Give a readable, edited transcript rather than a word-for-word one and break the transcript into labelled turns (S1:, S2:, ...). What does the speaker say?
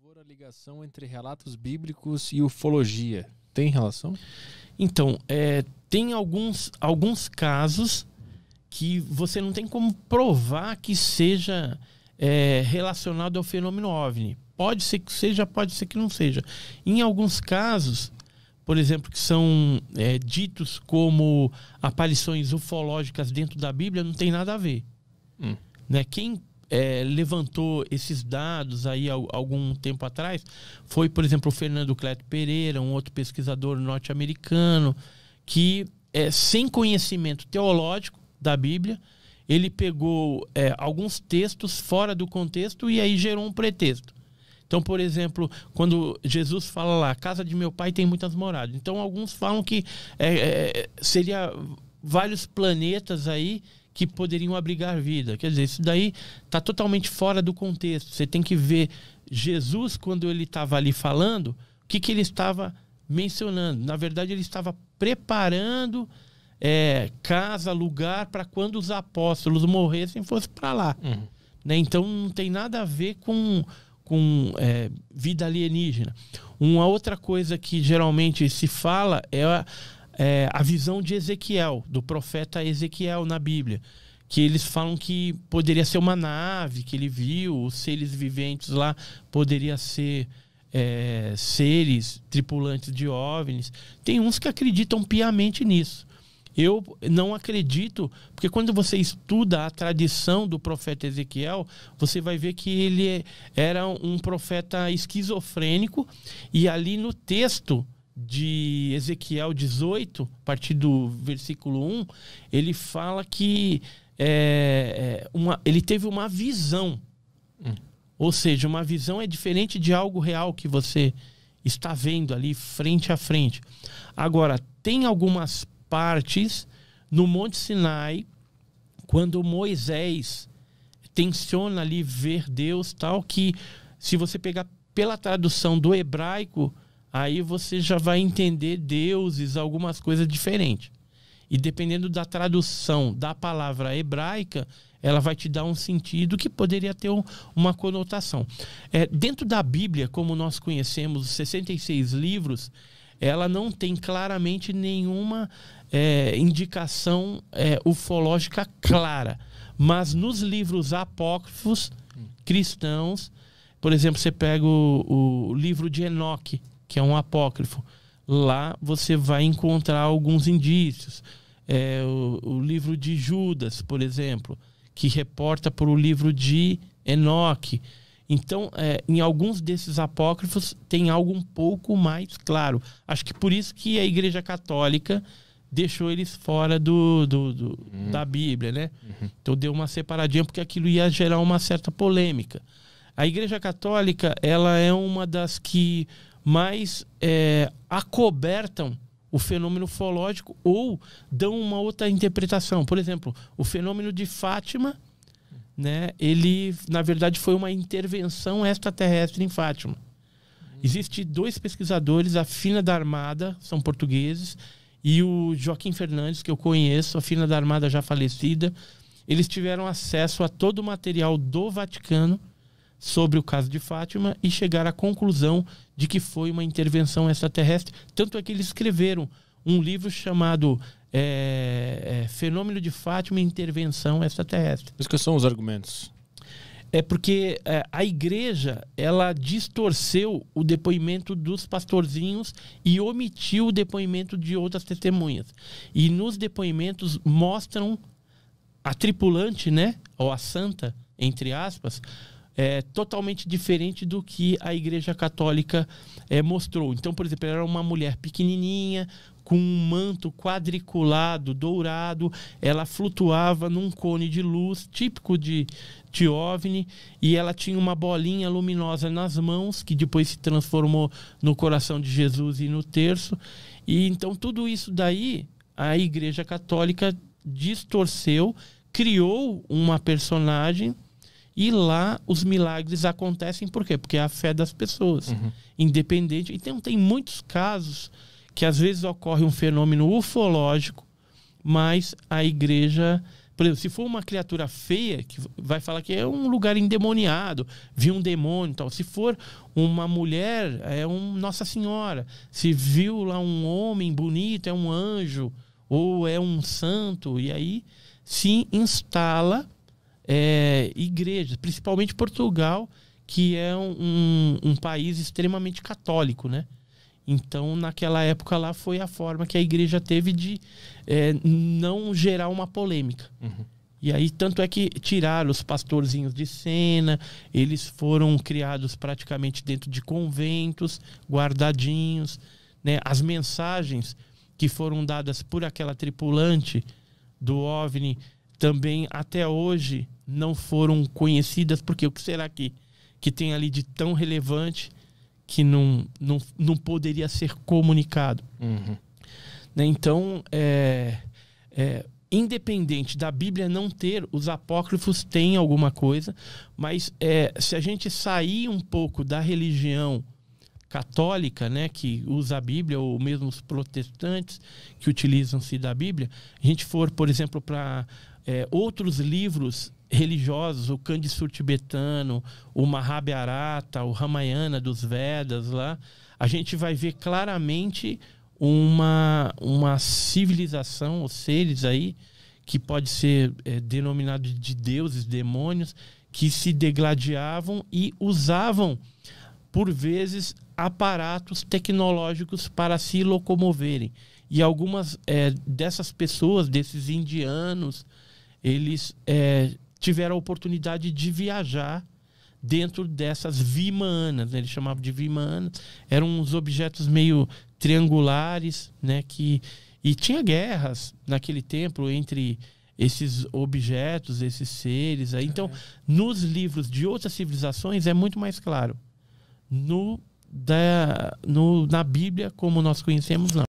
S1: favor, a ligação entre relatos bíblicos e ufologia. Tem relação?
S2: Então, tem alguns casos que você não tem como provar que seja relacionado ao fenômeno OVNI. Pode ser que seja, pode ser que não seja. Em alguns casos, por exemplo, que são ditos como aparições ufológicas dentro da Bíblia, não tem nada a ver. Né? Quem levantou esses dados aí algum tempo atrás foi, por exemplo, o Fernando Cleto Pereira, um outro pesquisador norte-americano, que sem conhecimento teológico da Bíblia, ele pegou alguns textos fora do contexto e aí gerou um pretexto. Então, por exemplo, quando Jesus fala lá, a casa de meu pai tem muitas moradas. Então, alguns falam que seria vários planetas aí que poderiam abrigar vida. Quer dizer, isso daí está totalmente fora do contexto. Você tem que ver Jesus, quando ele estava ali falando, o que ele estava mencionando. Na verdade, ele estava preparando casa, lugar, para quando os apóstolos morressem, fosse para lá. Né? Então, não tem nada a ver com vida alienígena. Uma outra coisa que geralmente se fala é a visão de Ezequiel, do profeta Ezequiel na Bíblia, que eles falam que poderia ser uma nave que ele viu, os seres viventes lá poderia ser seres tripulantes de OVNIs. Tem uns que acreditam piamente nisso. Eu não acredito, porque quando você estuda a tradição do profeta Ezequiel, você vai ver que ele era um profeta esquizofrênico, e ali no texto de Ezequiel 18, a partir do versículo 1, ele fala que ele teve uma visão. Ou seja, uma visão é diferente de algo real que você está vendo ali frente a frente. Agora, tem algumas partes no Monte Sinai, quando Moisés tenciona ali ver Deus, tal, que se você pegar pela tradução do hebraico, aí você já vai entender deuses, algumas coisas diferentes. E dependendo da tradução da palavra hebraica, ela vai te dar um sentido que poderia ter uma conotação. Dentro da Bíblia, como nós conhecemos, os 66 livros, ela não tem claramente nenhuma indicação ufológica clara. Mas nos livros apócrifos cristãos, por exemplo, você pega o livro de Enoque, que é um apócrifo. Lá você vai encontrar alguns indícios. O livro de Judas, por exemplo, que reporta para o livro de Enoque. Então, em alguns desses apócrifos tem algo um pouco mais claro. Acho que por isso que a Igreja Católica deixou eles fora da Bíblia, né? Então deu uma separadinha, porque aquilo ia gerar uma certa polêmica. A Igreja Católica, ela é uma das que mais acobertam o fenômeno ufológico ou dão uma outra interpretação. Por exemplo, o fenômeno de Fátima, né, ele, na verdade, foi uma intervenção extraterrestre em Fátima. Existem dois pesquisadores, a Fina da Armada, são portugueses, e o Joaquim Fernandes, que eu conheço, a Fina da Armada já falecida. Eles tiveram acesso a todo o material do Vaticano sobre o caso de Fátima e chegaram à conclusão de que foi uma intervenção extraterrestre. Tanto é que eles escreveram um livro chamado Fenômeno de Fátima e Intervenção Extraterrestre.
S1: Mas quais são os argumentos?
S2: Porque a igreja, ela distorceu o depoimento dos pastorzinhos e omitiu o depoimento de outras testemunhas. E nos depoimentos mostram a tripulante, né, ou a santa, entre aspas, totalmente diferente do que a Igreja Católica mostrou. Então, por exemplo, ela era uma mulher pequenininha, com um manto quadriculado, dourado, ela flutuava num cone de luz, típico de OVNI, e ela tinha uma bolinha luminosa nas mãos, que depois se transformou no coração de Jesus e no terço. E então tudo isso daí, a Igreja Católica distorceu, criou uma personagem, e lá os milagres acontecem. Por quê? Porque é a fé das pessoas, independente. Então tem muitos casos que às vezes ocorre um fenômeno ufológico, mas a igreja, Por exemplo, se for uma criatura feia, que vai falar que é um lugar endemoniado, viu um demônio e tal. Se for uma mulher, é Nossa Senhora. Se viu lá um homem bonito, é um anjo, ou é um santo. E aí se instala igrejas, principalmente Portugal, que é um país extremamente católico, né? Então, naquela época lá, foi a forma que a igreja teve de não gerar uma polêmica.
S1: Uhum.
S2: E aí, tanto é que tiraram os pastorzinhos de cena, eles foram criados praticamente dentro de conventos, guardadinhos, né? As mensagens que foram dadas por aquela tripulante do OVNI também, até hoje, não foram conhecidas, porque o que será que tem ali de tão relevante que não poderia ser comunicado?
S1: Uhum.
S2: Né? Então, independente da Bíblia não ter, os apócrifos têm alguma coisa, mas se a gente sair um pouco da religião católica, né, que usa a Bíblia, ou mesmo os protestantes que utilizam-se da Bíblia, a gente for, por exemplo, para outros livros religiosos, o Kandisur tibetano, o Mahabharata, o Ramayana dos Vedas lá, a gente vai ver claramente uma civilização, os seres aí, que pode ser denominado de deuses, demônios, que se degladiavam e usavam, por vezes, aparatos tecnológicos para se locomoverem. E algumas dessas pessoas, desses indianos, eles tiveram a oportunidade de viajar dentro dessas vimanas, né? Eles chamavam de vimanas. Eram uns objetos meio triangulares, né? E tinha guerras naquele tempo entre esses objetos, esses seres. Aí. Então, nos livros de outras civilizações é muito mais claro. Na Bíblia, como nós conhecemos, não.